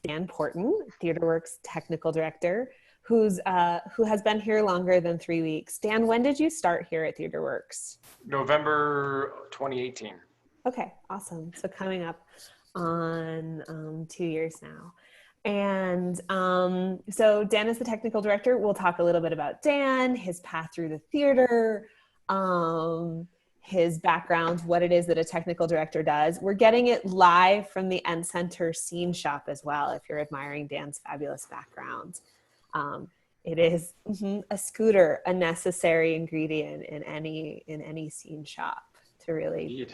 Dan Porten, Theatreworks technical director, who has been here longer than 3 weeks. Dan, when did you start here at Theatreworks? November 2018. Okay, awesome. So coming up on 2 years now. And so Dan is the technical director. We'll talk a little bit about Dan, his path through the theater, his background, what it is that a technical director does. We're getting it live from the End Center Scene Shop as well, if you're admiring Dan's fabulous background. It is a scooter, a necessary ingredient in any scene shop to really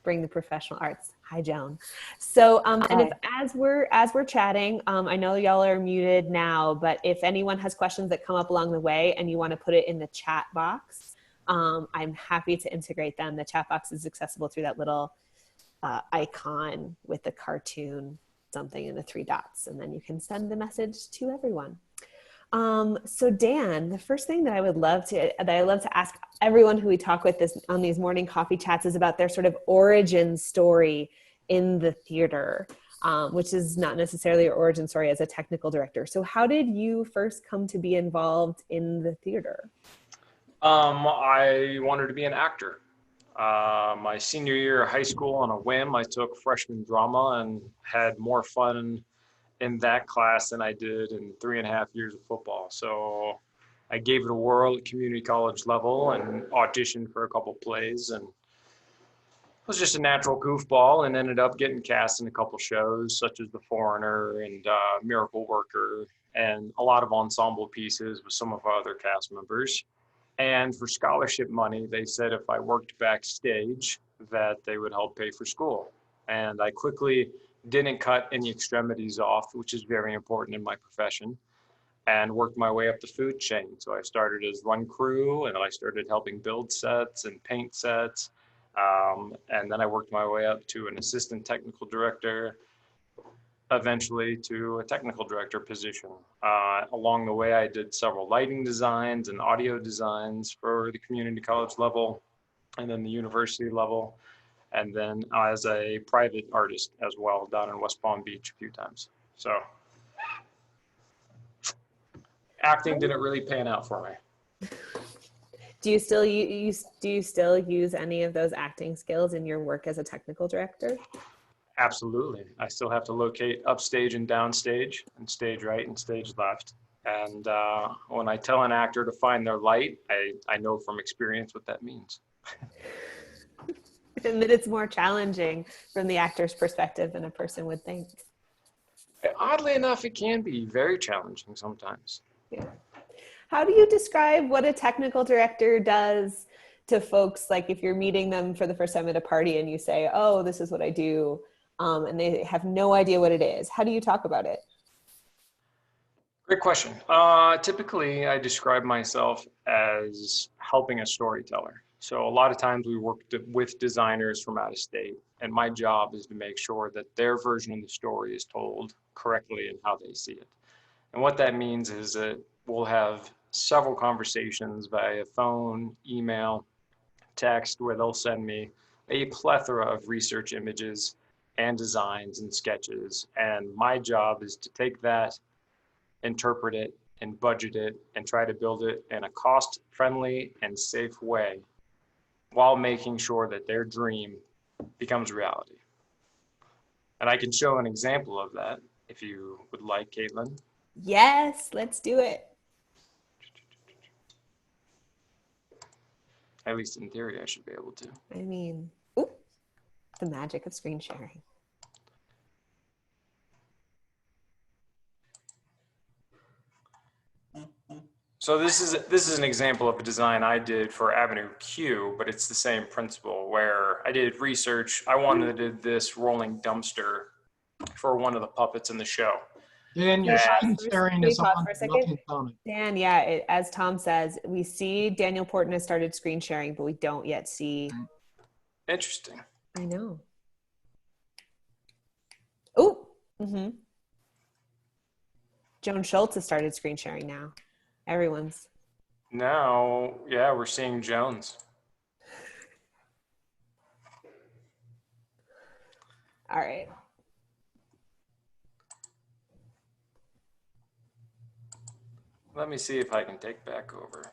bring the professional arts. Hi, Joan. So, and if as we're chatting, I know y'all are muted now, but if anyone has questions that come up along the way and you want to put it in the chat box, I'm happy to integrate them. The chat box is accessible through that little icon with the cartoon something in the 3 dots, and then you can send the message to everyone. So Dan, the first thing that I love to ask everyone who we talk with on these morning coffee chats is about their sort of origin story in the theater, which is not necessarily your origin story as a technical director. So how did you first come to be involved in the theater? I wanted to be an actor. My senior year of high school, on a whim, I took freshman drama and had more fun in that class than I did in 3.5 years of football. So I gave it a whirl at community college level and auditioned for a couple plays, and was just a natural goofball and ended up getting cast in a couple shows such as The Foreigner and Miracle Worker, and a lot of ensemble pieces with some of our other cast members. And for scholarship money, they said if I worked backstage that they would help pay for school. And I quickly didn't cut any extremities off, which is very important in my profession, and worked my way up the food chain. So I started as run crew, and I started helping build sets and paint sets. And then I worked my way up to an assistant technical director, eventually to a technical director position. Along the way, I did several lighting designs and audio designs for the community college level and then the university level, and then as a private artist as well down in West Palm Beach a few times. So acting didn't really pan out for me. Do you still use any of those acting skills in your work as a technical director? Absolutely. I still have to locate upstage and downstage, and stage right and stage left. And when I tell an actor to find their light, I know from experience what that means. And that it's more challenging from the actor's perspective than a person would think. Oddly enough, it can be very challenging sometimes. Yeah. How do you describe what a technical director does to folks, like if you're meeting them for the first time at a party and you say, oh, this is what I do, and they have no idea what it is? How do you talk about it? Great question. Typically, I describe myself as helping a storyteller. So a lot of times we work with designers from out of state, and my job is to make sure that their version of the story is told correctly and how they see it. And what that means is that we'll have several conversations via phone, email, text, where they'll send me a plethora of research images and designs and sketches. And my job is to take that, interpret it, and budget it, and try to build it in a cost-friendly and safe way while making sure that their dream becomes reality. And I can show an example of that if you would like, Caitlin. Yes, let's do it. At least in theory, I should be able to. I mean, ooh, the magic of screen sharing. So this is an example of a design I did for Avenue Q, but it's the same principle where I did research. I wanted this rolling dumpster for one of the puppets in the show. Dan, your screen sharing is on. For a second. Dan, yeah, as Tom says, we see Daniel Porten has started screen sharing, but we don't yet see. Interesting. I know. Oh, Joan Schultz has started screen sharing now. Everyone's. Now, yeah, we're seeing Jones. All right. let me see if I can take back over.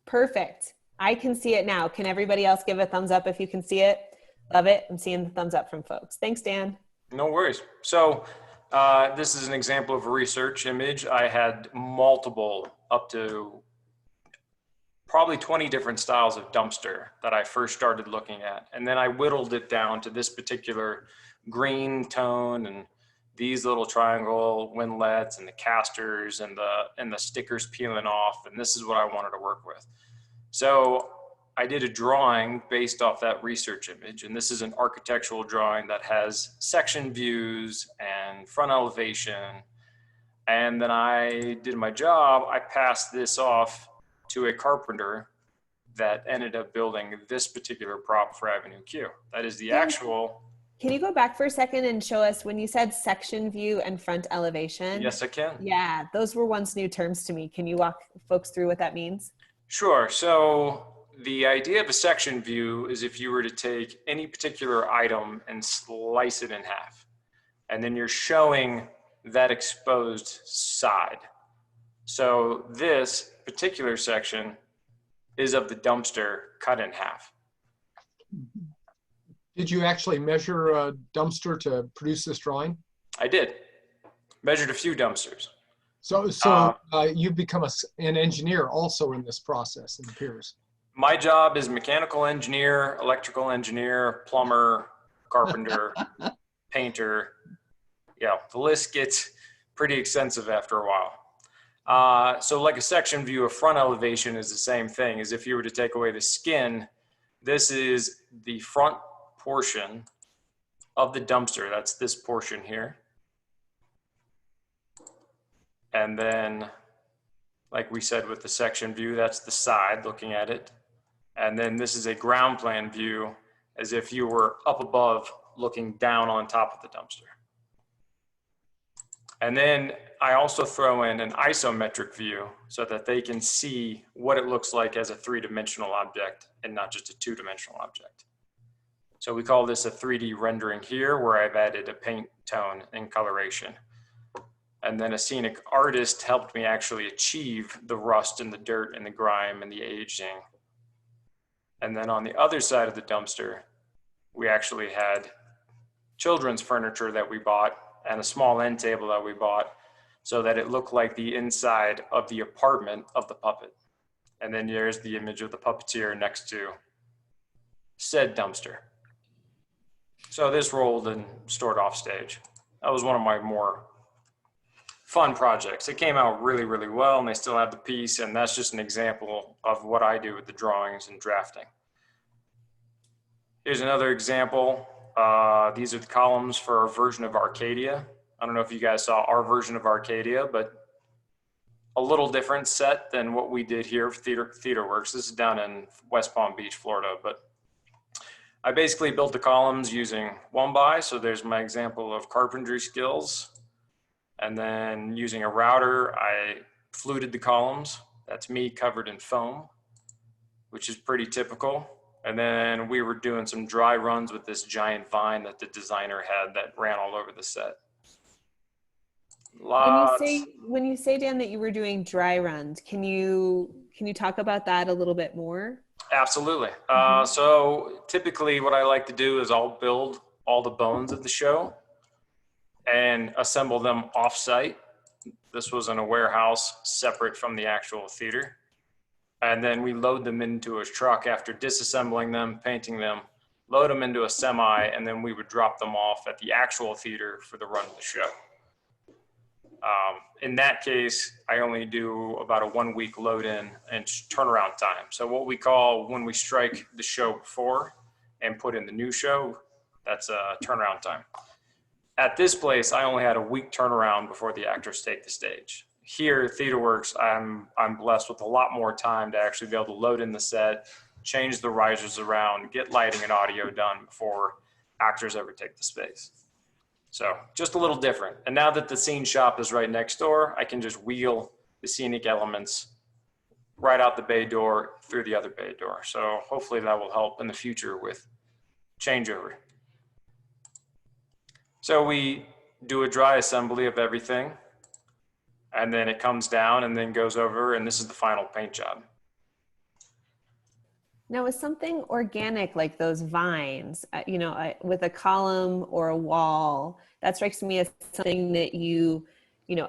Perfect. I can see it now. Can everybody else give a thumbs up if you can see it? Love it. I'm seeing the thumbs up from folks. Thanks, Dan. No worries. So this is an example of a research image. I had multiple, up to probably 20 different styles of dumpster that I first started looking at. And then I whittled it down to this particular green tone and these little triangle windlets and the casters and the stickers peeling off. And this is what I wanted to work with. So I did a drawing based off that research image. And this is an architectural drawing that has section views and front elevation. And then I did my job. I passed this off to a carpenter that ended up building this particular prop for Avenue Q. That is the actual. Can you go back for a second and show us when you said section view and front elevation? Yes, I can. Yeah, those were once new terms to me. Can you walk folks through what that means? Sure. So the idea of a section view is if you were to take any particular item and slice it in half, and then you're showing that exposed side. So this particular section is of the dumpster cut in half. Did you actually measure a dumpster to produce this drawing? I did. Measured a few dumpsters. So you've become an engineer also in this process, it appears. My job is mechanical engineer, electrical engineer, plumber, carpenter, painter. Yeah, the list gets pretty extensive after a while. So like a section view, a front elevation is the same thing as if you were to take away the skin. This is the front portion of the dumpster. That's this portion here. And then, like we said with the section view, that's the side looking at it. And then this is a ground plan view as if you were up above looking down on top of the dumpster. And then I also throw in an isometric view so that they can see what it looks like as a three-dimensional object and not just a two-dimensional object. So we call this a 3D rendering here, where I've added a paint tone and coloration. And then a scenic artist helped me actually achieve the rust and the dirt and the grime and the aging. And then on the other side of the dumpster, we actually had children's furniture that we bought and a small end table that we bought so that it looked like the inside of the apartment of the puppet. And then there's the image of the puppeteer next to said dumpster. So this rolled and stored off stage. That was one of my more fun projects. It came out really, really well, and they still have the piece, and that's just an example of what I do with the drawings and drafting. Here's another example. These are the columns for our version of Arcadia. I don't know if you guys saw our version of Arcadia, but a little different set than what we did here for Theatreworks. This is down in West Palm Beach, Florida, but I basically built the columns using 1x, so there's my example of carpentry skills. And then using a router, I fluted the columns. That's me covered in foam, which is pretty typical. And then we were doing some dry runs with this giant vine that the designer had that ran all over the set. When you say, Dan, that you were doing dry runs, can you talk about that a little bit more? Absolutely. So typically what I like to do is I'll build all the bones of the show and assemble them off-site. This was in a warehouse separate from the actual theater. And then we load them into a truck after disassembling them, painting them, load them into a semi, and then we would drop them off at the actual theater for the run of the show. In that case, I only do about a 1 week load in and turnaround time. So what we call when we strike the show before and put in the new show, that's a turnaround time. At this place, I only had a week turnaround before the actors take the stage. Here at Theatreworks, I'm blessed with a lot more time to actually be able to load in the set, change the risers around, get lighting and audio done before actors ever take the space. So just a little different. And now that the scene shop is right next door, I can just wheel the scenic elements right out the bay door through the other bay door. So hopefully that will help in the future with changeover. So we do a dry assembly of everything. and then it comes down and then goes over, and this is the final paint job. Now, is something organic like those vines, with a column or a wall, that strikes me as something that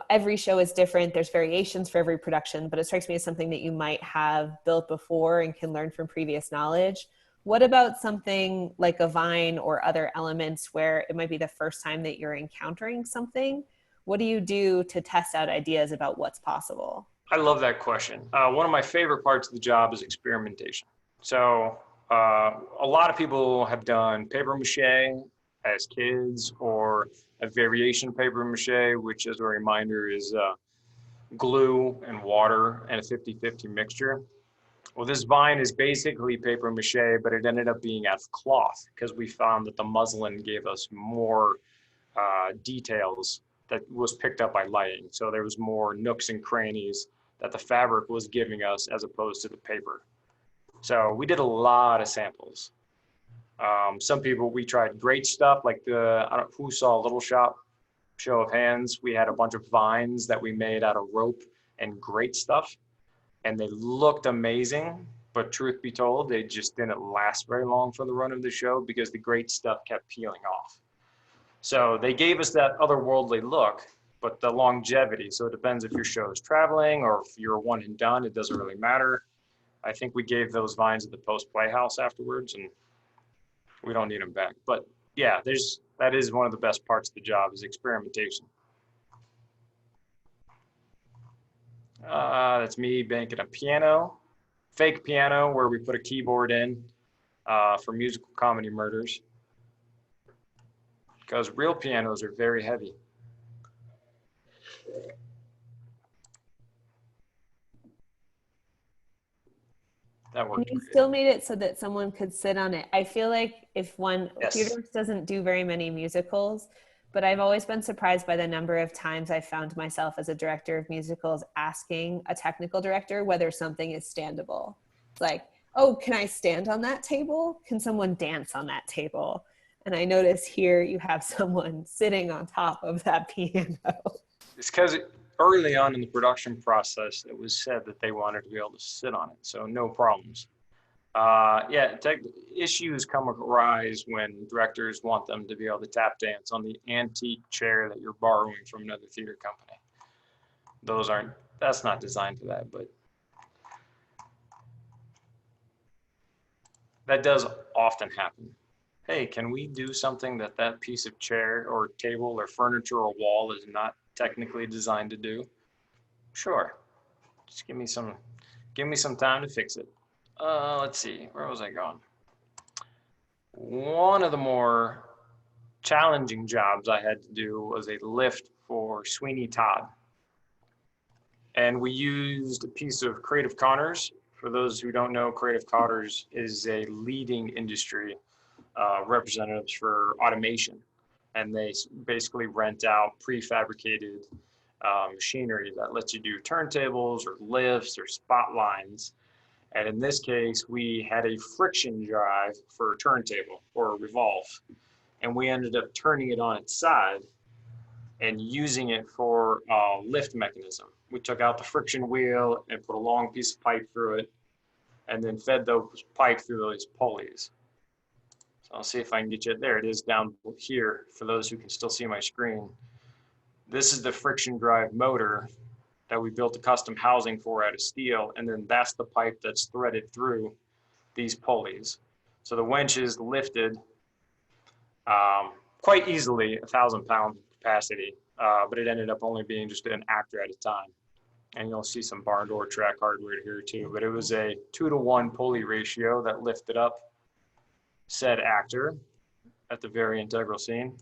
every show is different. There's variations for every production, but it strikes me as something that you might have built before and can learn from previous knowledge. What about something like a vine or other elements where it might be the first time that you're encountering something? What do you do to test out ideas about what's possible? I love that question. One of my favorite parts of the job is experimentation. So a lot of people have done paper mache as kids, or a variation paper mache, which, as a reminder, is glue and water and a 50-50 mixture. Well, this vine is basically paper mache, but it ended up being out of cloth because we found that the muslin gave us more details that was picked up by lighting. So there was more nooks and crannies that the fabric was giving us as opposed to the paper. So we did a lot of samples. Some people, we tried great stuff, like who saw Little Shop? Show of hands. We had a bunch of vines that we made out of rope and great stuff, and they looked amazing, but truth be told, they just didn't last very long for the run of the show because the great stuff kept peeling off. So they gave us that otherworldly look, but the longevity, so it depends if your show is traveling or if you're one and done, it doesn't really matter. I think we gave those vines at the Post Playhouse afterwards, and we don't need them back. But yeah, that is one of the best parts of the job, is experimentation. That's me banking a piano, fake piano where we put a keyboard in for musical comedy murders, because real pianos are very heavy. That worked. And you still made it so that someone could sit on it. I feel like Yes. Theatreworks doesn't do very many musicals, but I've always been surprised by the number of times I found myself as a director of musicals asking a technical director whether something is standable. It's like, oh, can I stand on that table? Can someone dance on that table? And I notice here you have someone sitting on top of that piano. It's because early on in the production process, it was said that they wanted to be able to sit on it, so no problems. Issues arise when directors want them to be able to tap dance on the antique chair that you're borrowing from another theater company. That's not designed for that, but that does often happen. Hey, can we do something that piece of chair or table or furniture or wall is not technically designed to do? Sure. Just give me some time to fix it. Let's see, where was I going? One of the more challenging jobs I had to do was a lift for Sweeney Todd. And we used a piece of Creative Connors. For those who don't know, Creative Connors is a leading industry representatives for automation. And they basically rent out prefabricated machinery that lets you do turntables or lifts or spot lines. And in this case, we had a friction drive for a turntable or a revolve. And we ended up turning it on its side and using it for a lift mechanism. We took out the friction wheel and put a long piece of pipe through it, and then fed those pipe through those pulleys. So I'll see if I can get you, there it is down here for those who can still see my screen. This is the friction drive motor that we built a custom housing for out of steel, and then that's the pipe that's threaded through these pulleys. So the winch is lifted quite easily, 1,000-pound capacity, but it ended up only being just an actor at a time. And you'll see some barn door track hardware here too, but it was a 2-to-1 pulley ratio that lifted up said actor at the very integral scene.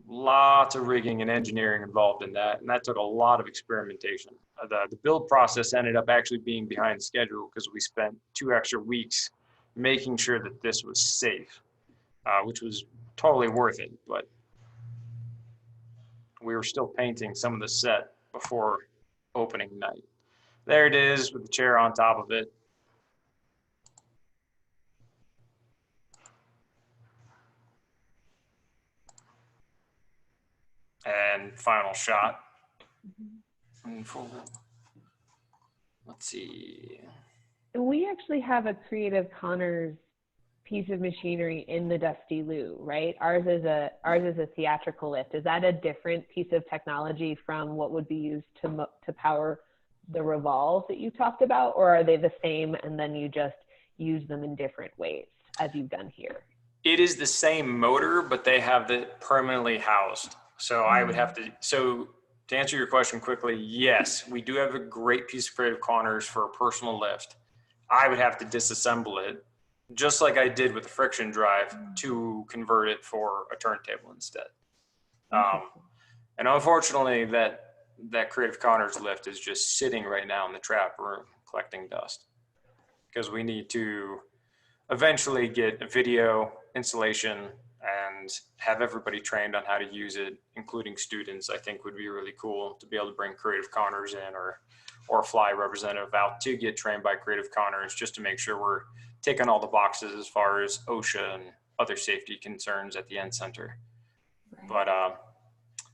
Lots of rigging and engineering involved in that, and that took a lot of experimentation. The build process ended up actually being behind schedule because we spent 2 extra weeks making sure that this was safe, which was totally worth it, but we were still painting some of the set before opening night. There it is with the chair on top of it. And final shot. Moving forward. Let's see. We actually have a Creative Connors piece of machinery in the Dusty Lou, right? Ours is a theatrical lift. Is that a different piece of technology from what would be used to power the Revolve that you talked about, or are they the same and then you just use them in different ways as you've done here? It is the same motor, but they have it permanently housed. So I would have to, so to answer your question quickly, yes, we do have a great piece of Creative Connors for a personal lift. I would have to disassemble it, just like I did with the friction drive, to convert it for a turntable instead. And unfortunately, that Creative Connors lift is just sitting right now in the trap room collecting dust, because we need to eventually get a video installation and have everybody trained on how to use it, including students. I think would be really cool to be able to bring Creative Connors in, or fly representative out to get trained by Creative Connors, just to make sure we're ticking all the boxes as far as OSHA and other safety concerns at the end center. Right. But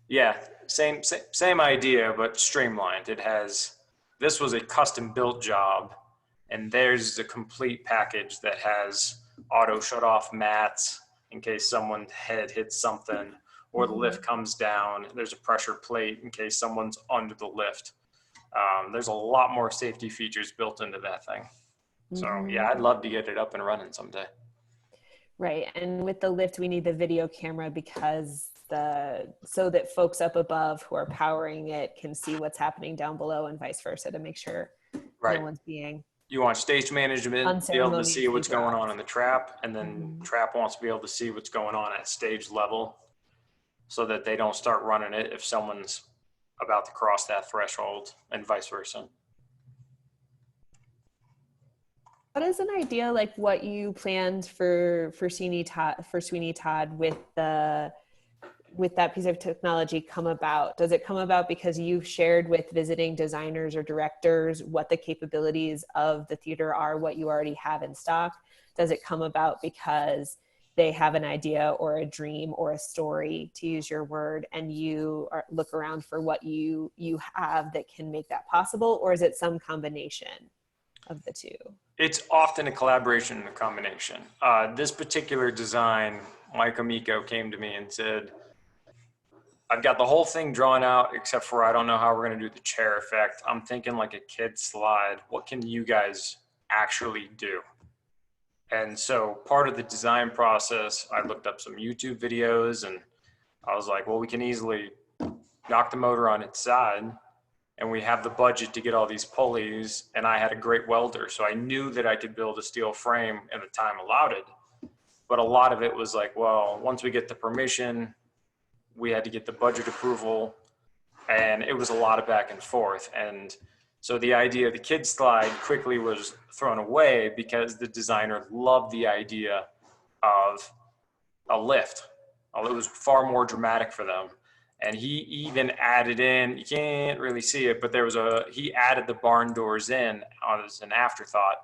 yeah, same idea, but streamlined. This was a custom built job, and there's a complete package that has auto shut off mats in case someone's head hits something, or the lift comes down. There's a pressure plate in case someone's under the lift. There's a lot more safety features built into that thing. So yeah, I'd love to get it up and running someday. Right, and with the lift, we need the video camera so that folks up above who are powering it can see what's happening down below, and vice versa, to make sure no one's being. You want stage management to be able to see what's going on in the trap, and then trap wants to be able to see what's going on at stage level, so that they don't start running it if someone's about to cross that threshold, and vice versa. What is an idea like what you planned for Sweeney Todd with that piece of technology come about? Does it come about because you've shared with visiting designers or directors what the capabilities of the theater are, what you already have in stock? Does it come about because they have an idea or a dream or a story, to use your word, and you look around for what you have that can make that possible? Or is it some combination of the two? It's often a collaboration and a combination. This particular design, Mike Amico came to me and said, I've got the whole thing drawn out, except for I don't know how we're going to do the chair effect. I'm thinking like a kid slide. What can you guys actually do? And so part of the design process, I looked up some YouTube videos, and I was like, well, we can easily knock the motor on its side, and we have the budget to get all these pulleys, and I had a great welder, so I knew that I could build a steel frame in the time allotted. But a lot of it was like, well, once we get the permission, we had to get the budget approval, and it was a lot of back and forth. And so the idea of the kid slide quickly was thrown away because the designer loved the idea of a lift. It was far more dramatic for them. And he even added in, you can't really see it, but he added the barn doors in as an afterthought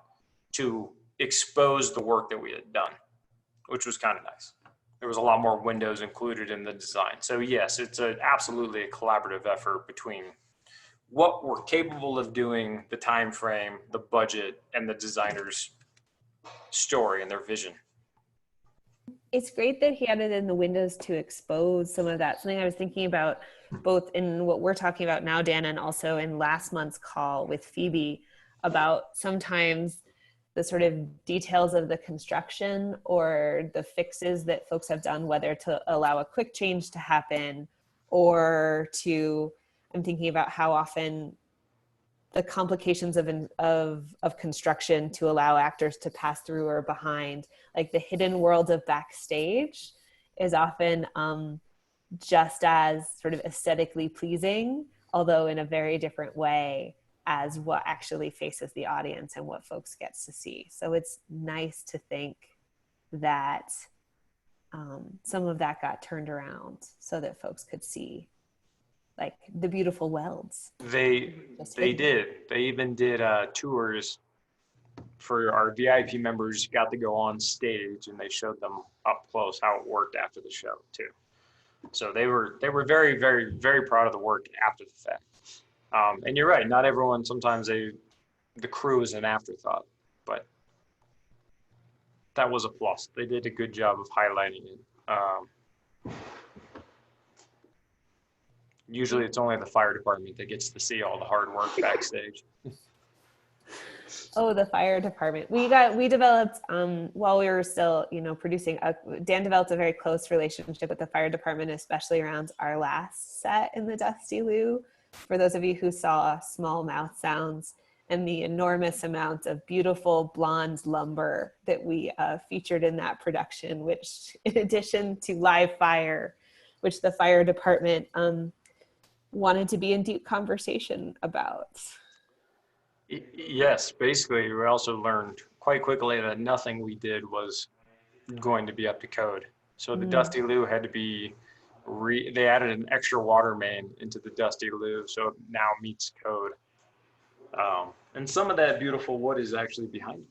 to expose the work that we had done, which was kind of nice. There was a lot more windows included in the design. So yes, it's absolutely a collaborative effort between what we're capable of doing, the time frame, the budget, and the designer's story and their vision. It's great that he added in the windows to expose some of that. Something I was thinking about both in what we're talking about now, Dan, and also in last month's call with Phoebe, about sometimes the sort of details of the construction or the fixes that folks have done, whether to allow a quick change to happen or to, I'm thinking about how often the complications of construction to allow actors to pass through or behind, like the hidden world of backstage is often just as sort of aesthetically pleasing, although in a very different way, as what actually faces the audience and what folks gets to see. So it's nice to think that some of that got turned around so that folks could see like the beautiful welds. They did. They even did tours for our VIP members. Got to go on stage, and they showed them up close how it worked after the show too. So they were very, very, very proud of the work after the fact. And you're right, not everyone, sometimes the crew is an afterthought, but that was a plus. They did a good job of highlighting it. Usually it's only the fire department that gets to see all the hard work backstage. Oh, the fire department. We developed, while we were still, producing, Dan developed a very close relationship with the fire department, especially around our last set in the Dusty Lou. For those of you who saw Small Mouth Sounds and the enormous amount of beautiful blonde lumber that we featured in that production, which in addition to live fire, which the fire department wanted to be in deep conversation about. Yes, basically, we also learned quite quickly that nothing we did was going to be up to code. So the Dusty Lou had to be, they added an extra water main into the Dusty Lou, so it now meets code. And some of that beautiful wood is actually behind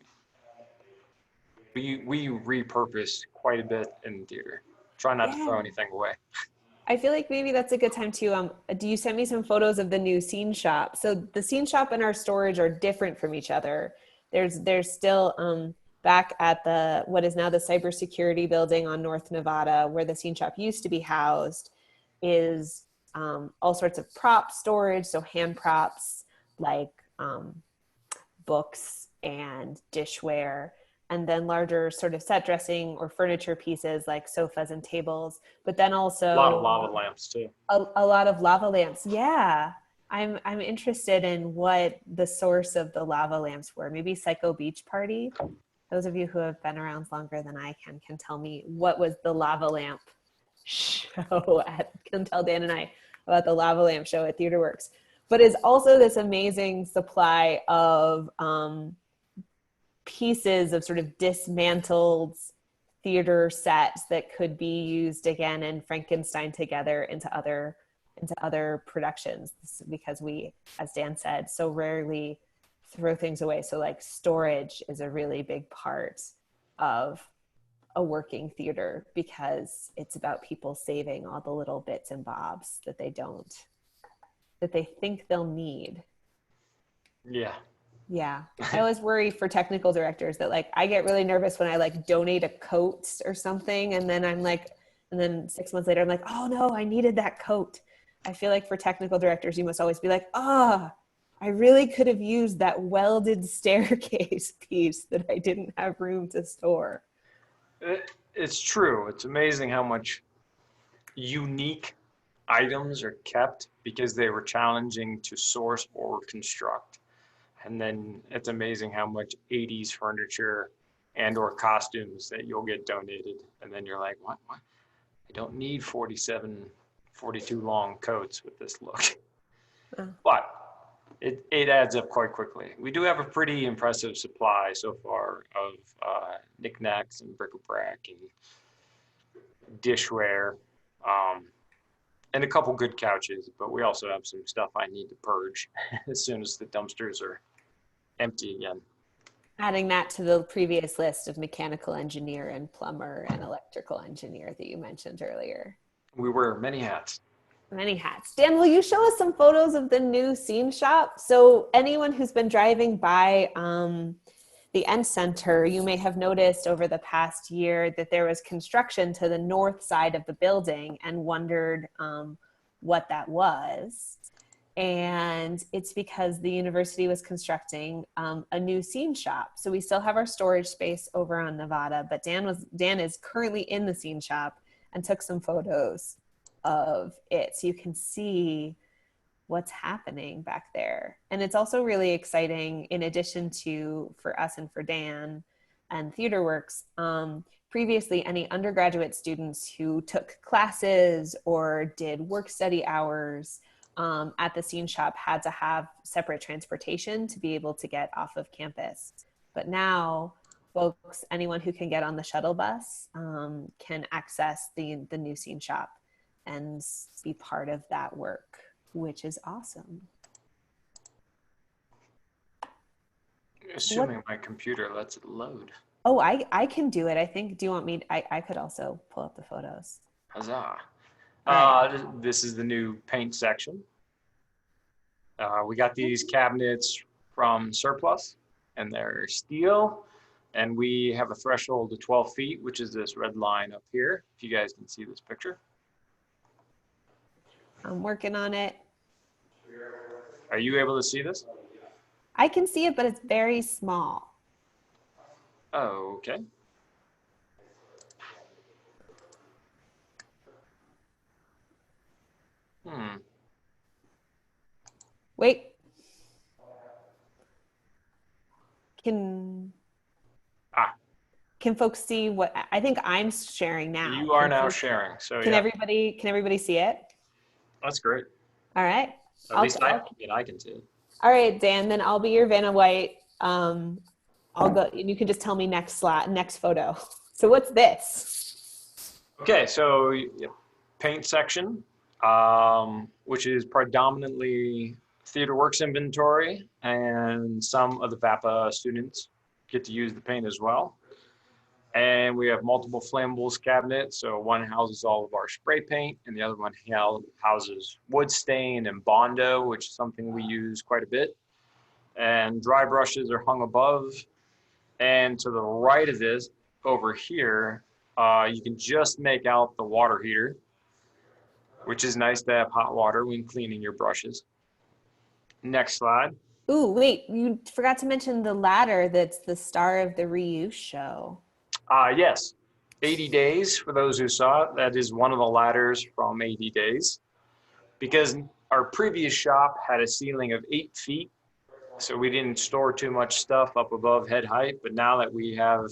me. We repurposed quite a bit in the theater. Try not to throw anything away. I feel like maybe that's a good time to, do you send me some photos of the new scene shop? So the scene shop and our storage are different from each other. There's still back at what is now the cybersecurity building on North Nevada, where the scene shop used to be housed, is all sorts of prop storage. So hand props like books and dishware, and then larger sort of set dressing or furniture pieces like sofas and tables, but then also a lot of lava lamps too. A lot of lava lamps. Yeah. I'm interested in what the source of the lava lamps were. Maybe Psycho Beach Party. Those of you who have been around longer than I can tell me what was the lava lamp show can tell Dan and I about the lava lamp show at Theatreworks. But is also this amazing supply of pieces of sort of dismantled theater sets that could be used again and Frankenstein together into other productions, because we, as Dan said, so rarely throw things away. So like storage is a really big part of a working theater, because it's about people saving all the little bits and bobs that they think they'll need. Yeah. I always worry for technical directors that like, I get really nervous when I like donate a coat or something. And then 6 months later, I'm like, oh no, I needed that coat. I feel like for technical directors, you must always be like, I really could have used that welded staircase piece that I didn't have room to store. It's true. It's amazing how much unique items are kept because they were challenging to source or construct. And then it's amazing how much 80s furniture and or costumes that you'll get donated. And then you're like, what? I don't need 42 long coats with this look. But it adds up quite quickly. We do have a pretty impressive supply so far of knickknacks and bric-a-brac and dishware, and a couple good couches, but we also have some stuff I need to purge as soon as the dumpsters are empty again. Adding that to the previous list of mechanical engineer and plumber and electrical engineer that you mentioned earlier. We wear many hats. Many hats. Dan, will you show us some photos of the new scene shop? So anyone who's been driving by the End Center, you may have noticed over the past year that there was construction to the north side of the building and wondered what that was. And it's because the university was constructing a new scene shop. So we still have our storage space over on Nevada, but Dan is currently in the scene shop and took some photos of it, so you can see what's happening back there. And it's also really exciting, in addition to, for us and for Dan and Theatreworks, previously any undergraduate students who took classes or did work study hours at the scene shop had to have separate transportation to be able to get off of campus. But now folks, anyone who can get on the shuttle bus can access the new scene shop and be part of that work, which is awesome. Assuming my computer lets it load. Oh, I can do it. I think, do you want me, I could also pull up the photos. Huzzah. This is the new paint section. We got these cabinets from surplus, and they're steel. And we have a threshold of 12 feet, which is this red line up here, if you guys can see this picture. I'm working on it. Are you able to see this? I can see it, but it's very small. Oh, okay. Wait. Can folks see what I think I'm sharing now? You are now sharing. So can yeah. everybody see it? That's great. All right. At least I can see it. All right, Dan, then I'll be your Vanna White. I'll go and you can just tell me next photo. So what's this? Okay, so paint section, which is predominantly Theatreworks inventory, and some of the VAPA students get to use the paint as well. And we have multiple flammables cabinets. So one houses all of our spray paint, and the other one houses wood stain and Bondo, which is something we use quite a bit. And dry brushes are hung above. And to the right of this, over here, you can just make out the water heater, which is nice to have hot water when cleaning your brushes. Next slide. Ooh, wait, you forgot to mention the ladder that's the star of the reuse show. Yes, 80 Days, for those who saw it, that is one of the ladders from 80 Days. Because our previous shop had a ceiling of 8 feet, so we didn't store too much stuff up above head height, but now that we have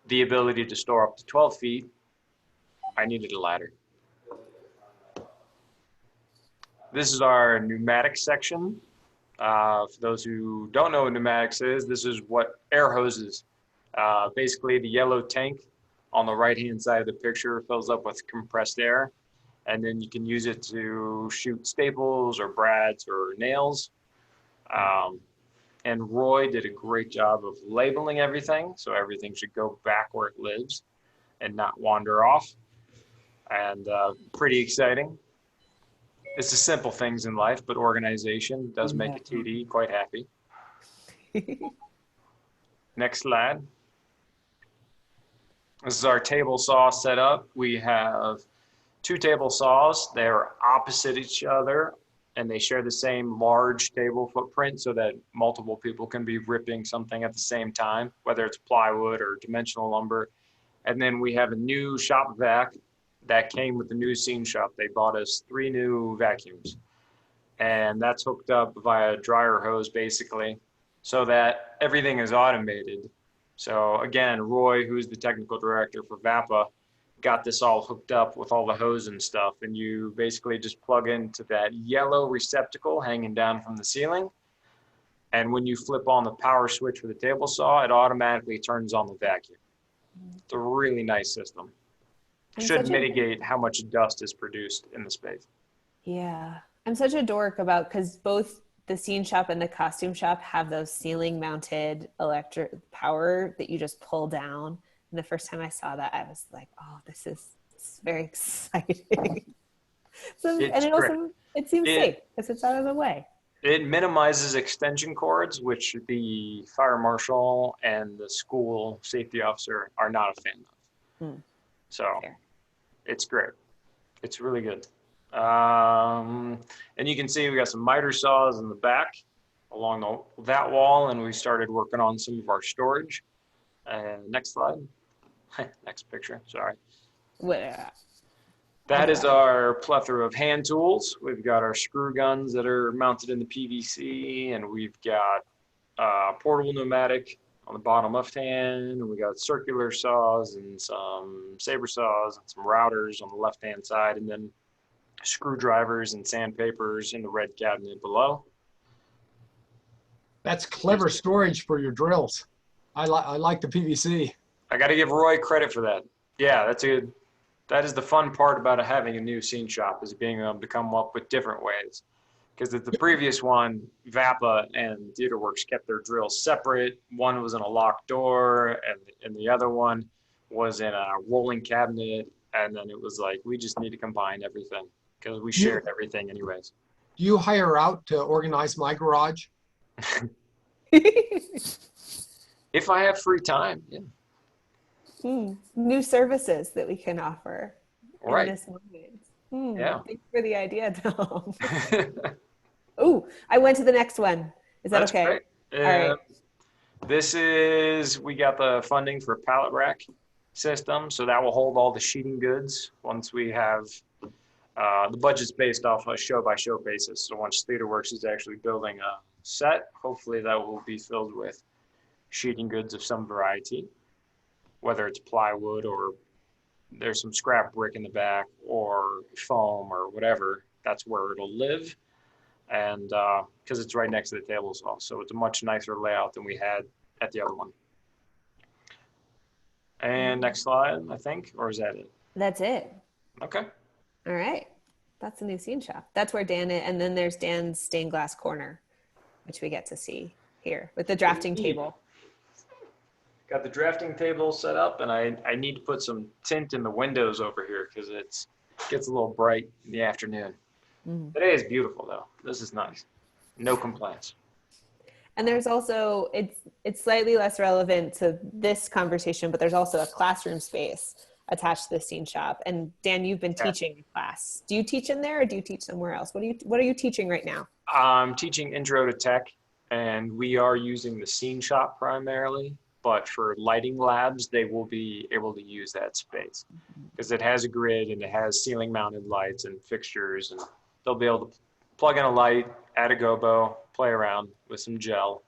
the ability to store up to 12 feet, I needed a ladder. This is our pneumatic section. For those who don't know what pneumatics is, this is what air hoses. Basically, the yellow tank on the right-hand side of the picture fills up with compressed air, and then you can use it to shoot staples or brads or nails. And Roy did a great job of labeling everything, so everything should go back where it lives and not wander off. And pretty exciting. It's the simple things in life, but organization does make a TD quite happy. Next slide. This is our table saw setup. We have 2 table saws. They're opposite each other, and they share the same large table footprint so that multiple people can be ripping something at the same time, whether it's plywood or dimensional lumber. And then we have a new shop vac that came with the new scene shop. They bought us 3 new vacuums, and that's hooked up via a dryer hose basically, so that everything is automated. So again, Roy, who's the technical director for VAPA, got this all hooked up with all the hose and stuff, and you basically just plug into that yellow receptacle hanging down from the ceiling, and when you flip on the power switch for the table saw, it automatically turns on the vacuum. It's a really nice system. Should mitigate how much dust is produced in the space. Yeah, I'm such a dork about, because both the scene shop and the costume shop have those ceiling mounted electric power that you just pull down. And the first time I saw that, I was like, oh, this is very exciting. It seems safe because it's out of the way. It minimizes extension cords, which the fire marshal and the school safety officer are not a fan of. So it's great. It's really good. And you can see we got some miter saws in the back along that wall, and we started working on some of our storage. Next slide. Next picture, sorry. That is our plethora of hand tools. We've got our screw guns that are mounted in the PVC, and we've got portable pneumatic on the bottom left hand, and we got circular saws and some saber saws and some routers on the left hand side, and then screwdrivers and sandpapers in the red cabinet below. That's clever storage for your drills. I like the PVC. I got to give Roy credit for that. Yeah, that is the fun part about having a new scene shop, is being able to come up with different ways. Because at the previous one, VAPA and Theatreworks kept their drills separate. One was in a locked door, and the other one was in a rolling cabinet. And then it was like, we just need to combine everything because we shared everything anyways. Do you hire out to organize my garage? If I have free time, yeah. New services that we can offer Right. in this moment. Yeah. Thanks for the idea, Tom. Oh, I went to the next one. Is that That's okay? great. All right. This is, we got the funding for pallet rack system, so that will hold all the sheeting goods once we have, the budget's based off a show-by-show basis. So once Theatreworks is actually building a set, hopefully that will be filled with sheeting goods of some variety, whether it's plywood or there's some scrap brick in the back or foam or whatever. That's where it'll live. And because it's right next to the table as well. So it's a much nicer layout than we had at the other one. And next slide, I think, or is that it? That's it. Okay. All right. That's the new scene shop. That's where Dan is. And then there's Dan's stained glass corner, which we get to see here with the drafting table. Got the drafting table set up, and I need to put some tint in the windows over here because it gets a little bright in the afternoon. Today is beautiful though. This is nice. No complaints. And there's also, it's slightly less relevant to this conversation, but there's also a classroom space attached to the scene shop. And Dan, you've been teaching class. Do you teach in there or do you teach somewhere else? What are you teaching right now? I'm teaching Intro to Tech, and we are using the scene shop primarily, but for lighting labs, they will be able to use that space because it has a grid and it has ceiling mounted lights and fixtures, and they'll be able to plug in a light, add a gobo, play around with some gel,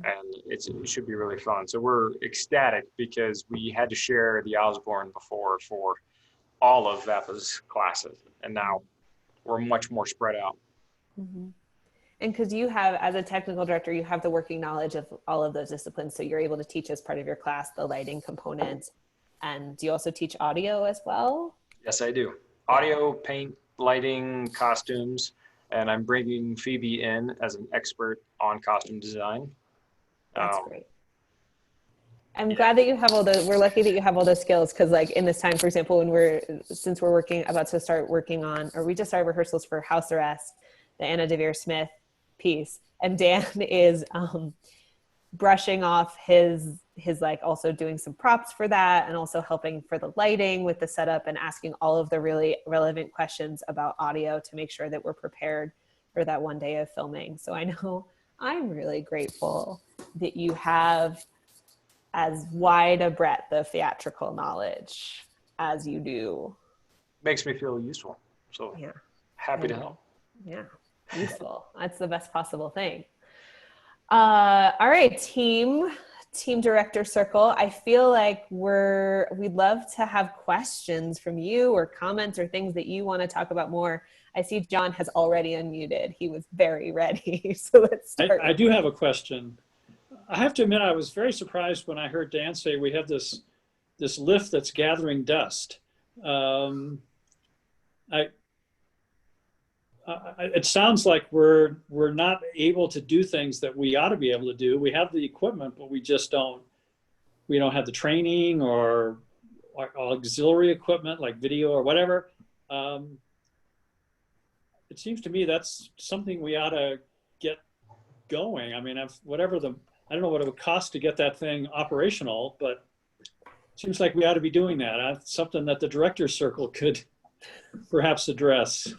and it should be really fun. So we're ecstatic because we had to share the Osborne before for all of VEPA's classes, and now we're much more spread out. And because you have, as a technical director, you have the working knowledge of all of those disciplines, so you're able to teach as part of your class the lighting component. And do you also teach audio as well? Yes, I do. Audio, paint, lighting, costumes, and I'm bringing Phoebe in as an expert on costume design. That's great. I'm glad that you have all those. We're lucky that you have all those skills because, like, in this time, for example, since we're about to start working on, or we just started rehearsals for House Arrest, the Anna Devere Smith piece, and Dan is brushing off his like also doing some props for that and also helping for the lighting with the setup and asking all of the really relevant questions about audio to make sure that we're prepared for that one day of filming. So I know I'm really grateful that you have as wide a breadth of theatrical knowledge as you do. Makes me feel useful. So happy to help. Yeah, useful. That's the best possible thing. All right, team director circle. I feel like we'd love to have questions from you or comments or things that you want to talk about more. I see John has already unmuted. He was very ready. So let's start. I do have a question. I have to admit, I was very surprised when I heard Dan say we have this lift that's gathering dust. It sounds like we're not able to do things that we ought to be able to do. We have the equipment, but we don't have the training or auxiliary equipment like video or whatever. It seems to me that's something we ought to get going. I mean, I don't know what it would cost to get that thing operational, but it seems like we ought to be doing that. That's something that the director's circle could perhaps address.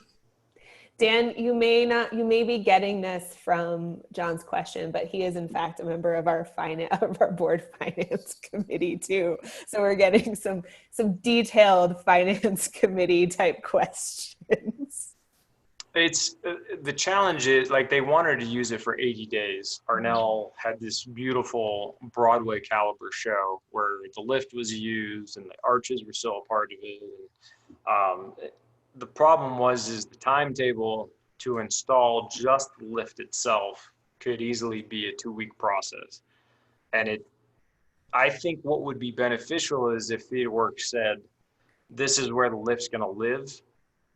Dan, you may be getting this from John's question, but he is in fact a member of our board finance committee too. So we're getting some detailed finance committee type questions. It's the challenge is like they wanted to use it for 80 days. Arnell had this beautiful Broadway caliber show where the lift was used and the arches were still a part of it. And, the problem is the timetable to install just the lift itself could easily be a 2-week process. And I think what would be beneficial is if Theatreworks said, this is where the lift's gonna live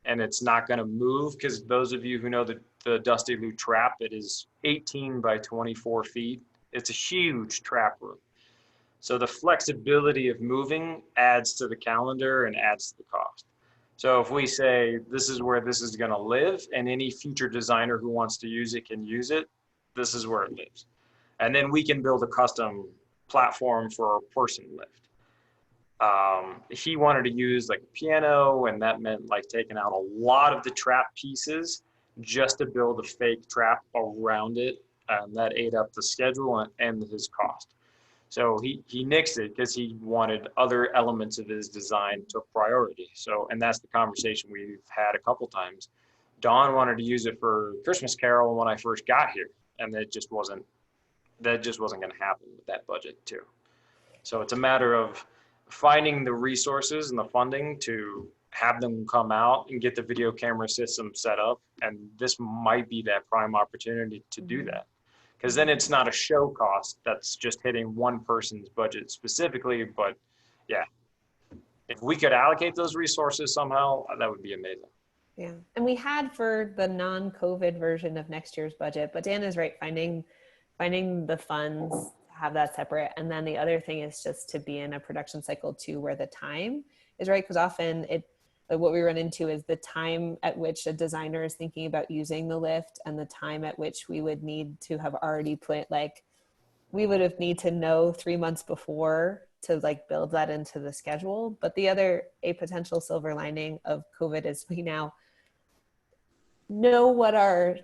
and it's not gonna move, because those of you who know the Dusty Lou trap, it is 18 by 24 feet. It's a huge trap room. So the flexibility of moving adds to the calendar and adds to the cost. So if we say this is where this is going to live and any future designer who wants to use it can use it, this is where it lives. And then we can build a custom platform for a person lift. He wanted to use like a piano, and that meant like taking out a lot of the trap pieces just to build a fake trap around it. And that ate up the schedule and his cost. So he nixed it because he wanted other elements of his design took priority. So, and that's the conversation we've had a couple times. Dawn wanted to use it for Christmas Carol when I first got here, and that just wasn't going to happen with that budget too. So it's a matter of finding the resources and the funding to have them come out and get the video camera system set up. And this might be that prime opportunity to do that. Because then it's not a show cost that's just hitting one person's budget specifically. But yeah, if we could allocate those resources somehow, that would be amazing. Yeah, and we had for the non-COVID version of next year's budget, but Dan is right, finding the funds to have that separate. And then the other thing is just to be in a production cycle too, where the time is right. Because often what we run into is the time at which a designer is thinking about using the lift and the time at which we would need to have already planned, like we would have need to know 3 months before to like build that into the schedule. But a potential silver lining of COVID is we now know what our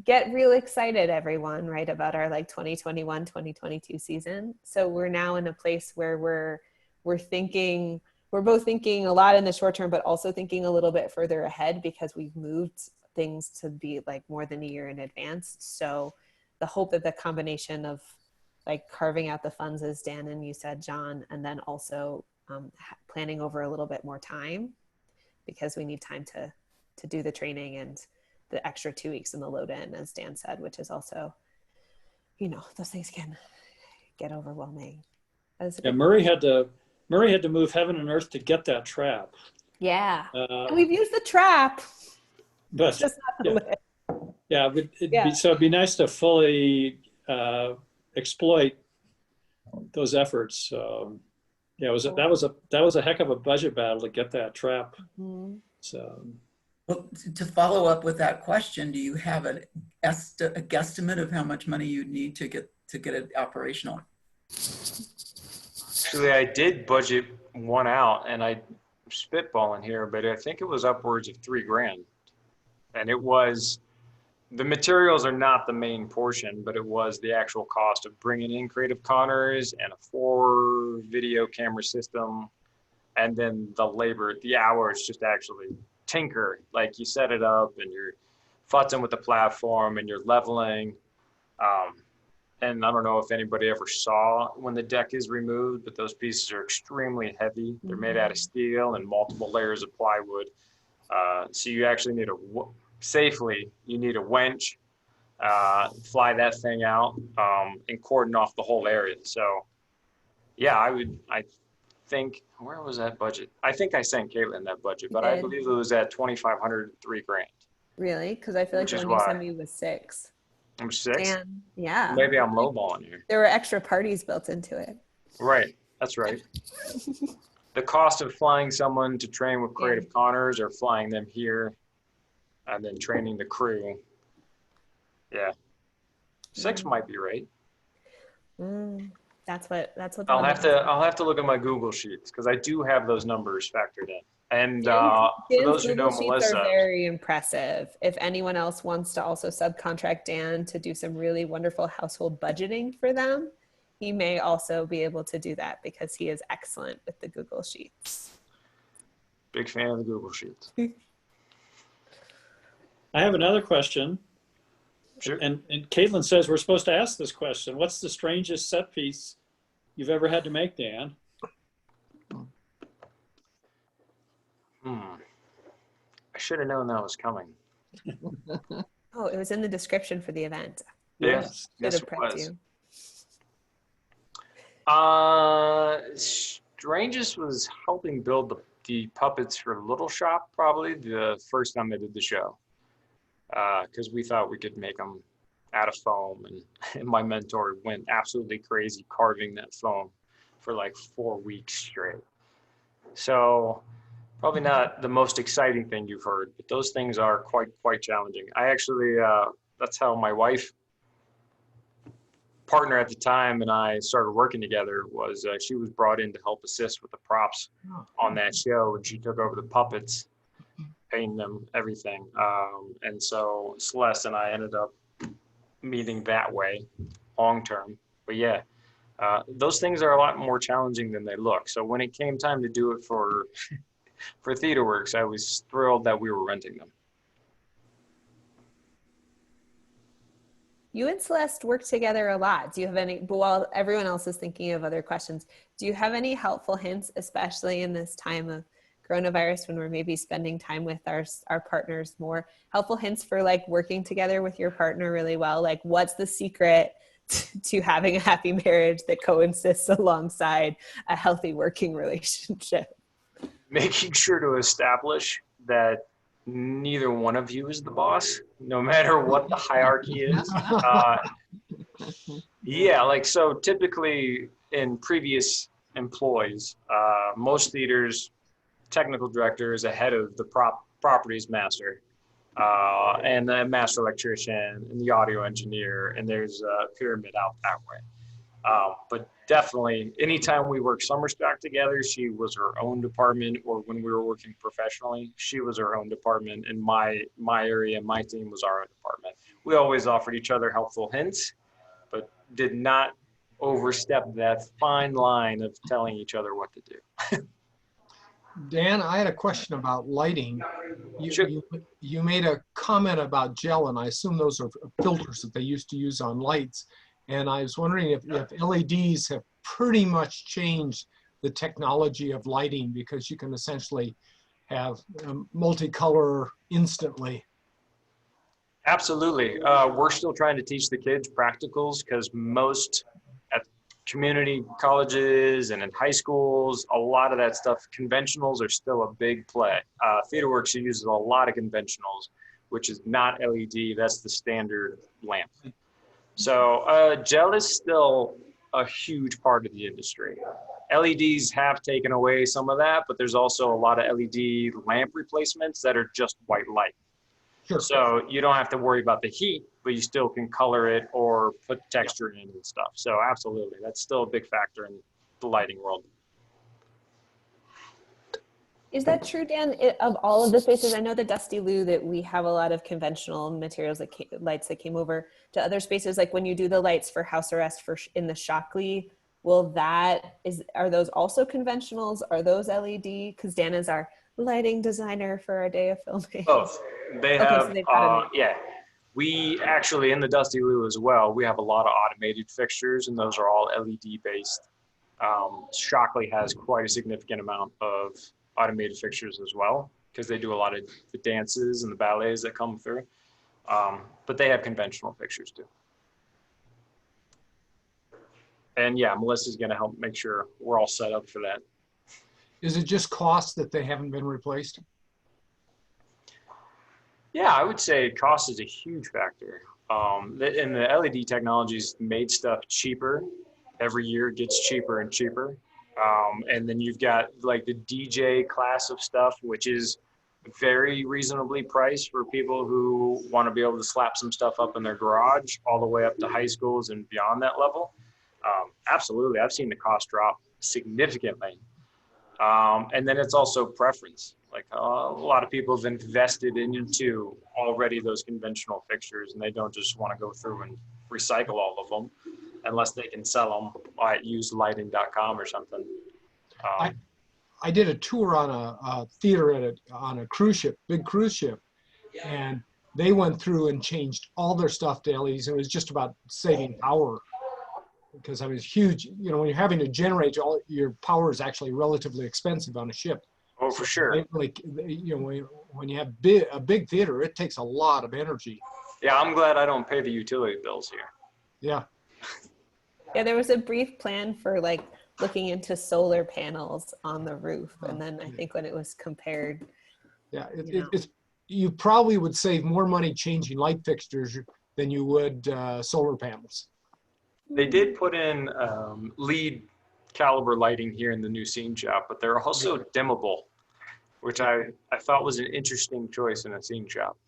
get real excited everyone, right, about our like 2021, 2022 season. So we're now in a place where we're both thinking a lot in the short term, but also thinking a little bit further ahead because we've moved things to be like more than a year in advance. So the hope that the combination of like carving out the funds, as Dan and you said, John, and then also planning over a little bit more time because we need time to do the training and the extra 2 weeks in the load in, as Dan said, which is also, those things can get overwhelming. Yeah, Murray had to move heaven and earth to get that trap. Yeah, and we've used the trap, but just not the lift. Yeah, it'd be nice to fully exploit those efforts. Yeah, that was a heck of a budget battle to get that trap. Mm-hmm. So, well, to follow up with that question, do you have a guesstimate of how much money you'd need to get it operational? Actually, I did budget one out, and I'm spitballing here, but I think it was upwards of $3,000, and it was. The materials are not the main portion, but it was the actual cost of bringing in Creative Connors and a 4 video camera system. And then the labor, the hours just actually tinker. Like you set it up and you're futzing with the platform and you're leveling. And I don't know if anybody ever saw when the deck is removed, but those pieces are extremely heavy. They're made out of steel and multiple layers of plywood. So you actually need you need a winch, fly that thing out, and cordon off the whole area. So yeah, I think, where was that budget? I think I sent Caitlin that budget, but I believe it was at $2,500, $3,000. Really? Because I feel like the one you sent me was 6. I'm 6? And yeah. Maybe I'm lowballing here. There were extra parties built into it. Right, that's right. The cost of flying someone to train with Creative Connors or flying them here and then training the crew. Yeah. 6 might be right. That's what I'll have to look at my Google Sheets because I do have those numbers factored in. And for those who know Melissa, are very impressive. If anyone else wants to also subcontract Dan to do some really wonderful household budgeting for them, he may also be able to do that because he is excellent with the Google Sheets. Big fan of the Google Sheets. I have another question. Sure. And Caitlin says we're supposed to ask this question. What's the strangest set piece you've ever had to make, Dan? I should have known that was coming. Oh, it was in the description for the event. Yes, Should have prepped you. Strangest was helping build the puppets for Little Shop, probably the first time they did the show. Because we thought we could make them out of foam, and my mentor went absolutely crazy carving that foam for like 4 weeks straight. So probably not the most exciting thing you've heard, but those things are quite challenging. I actually, that's how my wife, partner at the time, and I started working together. Was she was brought in to help assist with the props on that show, and she took over the puppets, painting them, everything. And so Celeste and I ended up meeting that way long term. But yeah, those things are a lot more challenging than they look. So when it came time to do it for Theatreworks, I was thrilled that we were renting them. You and Celeste work together a lot. Do you have any, but while everyone else is thinking of other questions, do you have any helpful hints, especially in this time of coronavirus when we're maybe spending time with our partners more, helpful hints for like working together with your partner really well? Like what's the secret to having a happy marriage that coexists alongside a healthy working relationship? Making sure to establish that neither one of you is the boss, no matter what the hierarchy is. Yeah, like so typically in previous employees, most theaters, technical director is ahead of the properties master, and the master electrician and the audio engineer, and there's a pyramid out that way. But definitely, anytime we worked summer stock together, she was her own department, or when we were working professionally, she was her own department, and my area, my team was our own department. We always offered each other helpful hints, but did not overstep that fine line of telling each other what to do. Dan, I had a question about lighting. Sure. You made a comment about gel, and I assume those are filters that they used to use on lights. And I was wondering if LEDs have pretty much changed the technology of lighting, because you can essentially have multicolor instantly. Absolutely. We're still trying to teach the kids practicals, because most at community colleges and in high schools, a lot of that stuff, conventionals are still a big play. Theatreworks uses a lot of conventionals, which is not LED. That's the standard lamp. So gel is still a huge part of the industry. LEDs have taken away some of that, but there's also a lot of LED lamp replacements that are just white light. Sure. So you don't have to worry about the heat, but you still can color it or put texture in and stuff. So absolutely, that's still a big factor in the lighting world. Is that true, Dan? Of all of the spaces, I know the Dusty Lou that we have a lot of conventional materials, that lights that came over to other spaces. Like when you do the lights for House Arrest in the Shockley, are those also conventionals? Are those LED? Because Dan is our lighting designer for our day of filming. Both. They have, yeah. We actually, in the Dusty Lou as well, we have a lot of automated fixtures, and those are all LED based. Shockley has quite a significant amount of automated fixtures as well, because they do a lot of the dances and the ballets that come through. But they have conventional fixtures too. And yeah, Melissa's going to help make sure we're all set up for that. Is it just cost that they haven't been replaced? Yeah, I would say cost is a huge factor. And the LED technology's made stuff cheaper. Every year it gets cheaper and cheaper. And then you've got like the DJ class of stuff, which is very reasonably priced for people who want to be able to slap some stuff up in their garage, all the way up to high schools and beyond that level. Absolutely, I've seen the cost drop significantly. And then it's also preference. Like a lot of people have invested into already those conventional fixtures, and they don't just want to go through and recycle all of them unless they can sell them at usedlighting.com or something. I did a tour on a theater on a cruise ship, big cruise ship, and they went through and changed all their stuff to LEDs. It was just about saving power, because I was huge. You know, when you're having to generate, all your power is actually relatively expensive on a ship. Oh, for sure. Like, you know, when you have a big theater, it takes a lot of energy. Yeah, I'm glad I don't pay the utility bills here. Yeah. Yeah, there was a brief plan for like looking into solar panels on the roof, and then I think when it was compared, yeah, you probably would save more money changing light fixtures than you would solar panels. They did put in lead caliber lighting here in the new scene shop, but they're also dimmable, which I thought was an interesting choice in a scene shop.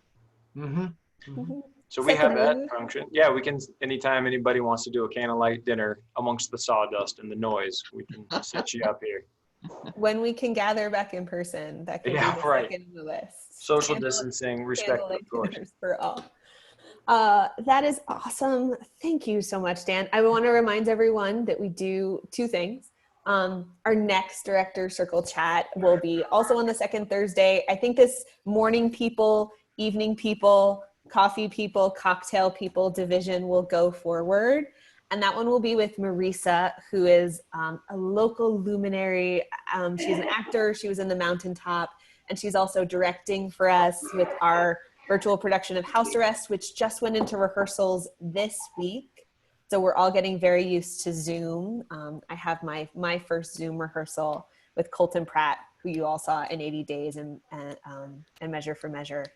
Mm-hmm. So we have that Second. function. Yeah, we can, anytime anybody wants to do a candlelight dinner amongst the sawdust and the noise, we can set you up here. When we can gather back in person, that could Yeah, be the right. second on the list. Social distancing, respect, of Candlelight course. dinners for all. That is awesome. Thank you so much, Dan. I want to remind everyone that we do two things. Our next Director Circle chat will be also on the second Thursday. I think this morning people, evening people, coffee people, cocktail people division will go forward. And that one will be with Marisa, who is a local luminary. She's an actor. She was in The Mountaintop. And she's also directing for us with our virtual production of House Arrest, which just went into rehearsals this week. So we're all getting very used to Zoom. I have my first Zoom rehearsal with Colton Pratt, who you all saw in 80 Days and Measure for Measure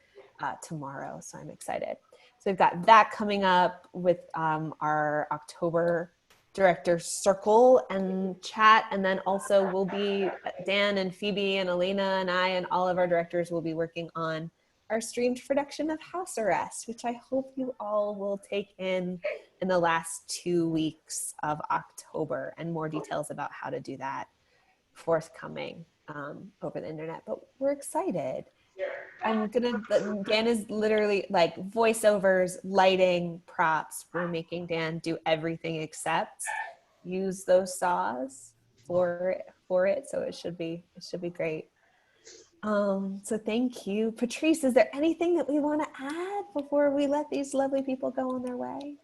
tomorrow. So I'm excited. So we've got that coming up with our October Director Circle and chat. And then also we'll be, Dan and Phoebe and Elena and I and all of our directors will be working on our streamed production of House Arrest, which I hope you all will take in the last 2 weeks of October, and more details about how to do that forthcoming over the internet. But we're excited. Dan is literally like voiceovers, lighting, props. We're making Dan do everything except use those saws for it. So it should be great. So thank you. Patrice, is there anything that we want to add before we let these lovely people go on their way?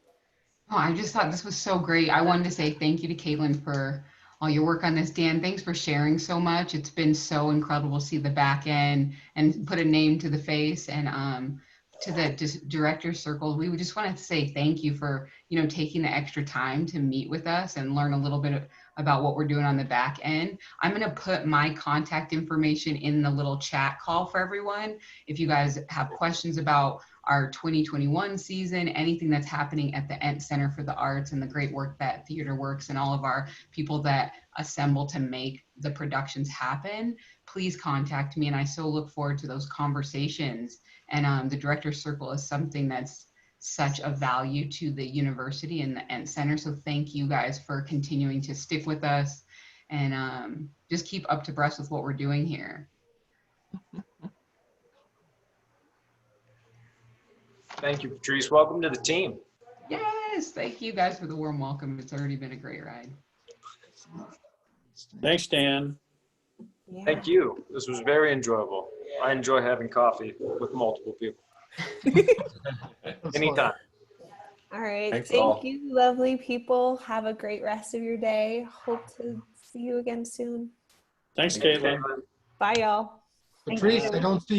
Oh, I just thought this was so great. I wanted to say thank you to Caitlin for all your work on this. Dan, thanks for sharing so much. It's been so incredible to see the back end and put a name to the face. And to the director circle, we would just want to say thank you for, taking the extra time to meet with us and learn a little bit about what we're doing on the back end. I'm going to put my contact information in the little chat call for everyone. If you guys have questions about our 2021 season, anything that's happening at the Ent Center for the Arts and the great work that Theatreworks and all of our people that assemble to make the productions happen, please contact me. And I so look forward to those conversations. And the Director's Circle is something that's such a value to the university and the Ent Center. So thank you guys for continuing to stick with us and just keep up to breast with what we're doing here. Thank you, Patrice. Welcome to the team. Yes, thank you guys for the warm welcome. It's already been a great ride. Thanks, Dan. Yeah. Thank you. This was very enjoyable. I enjoy having coffee with multiple people. Anytime. All right. Thanks, Thank all. you, lovely people. Have a great rest of your day. Hope to see you again soon. Thanks, Caitlin. Bye, y'all. Patrice, I don't see you.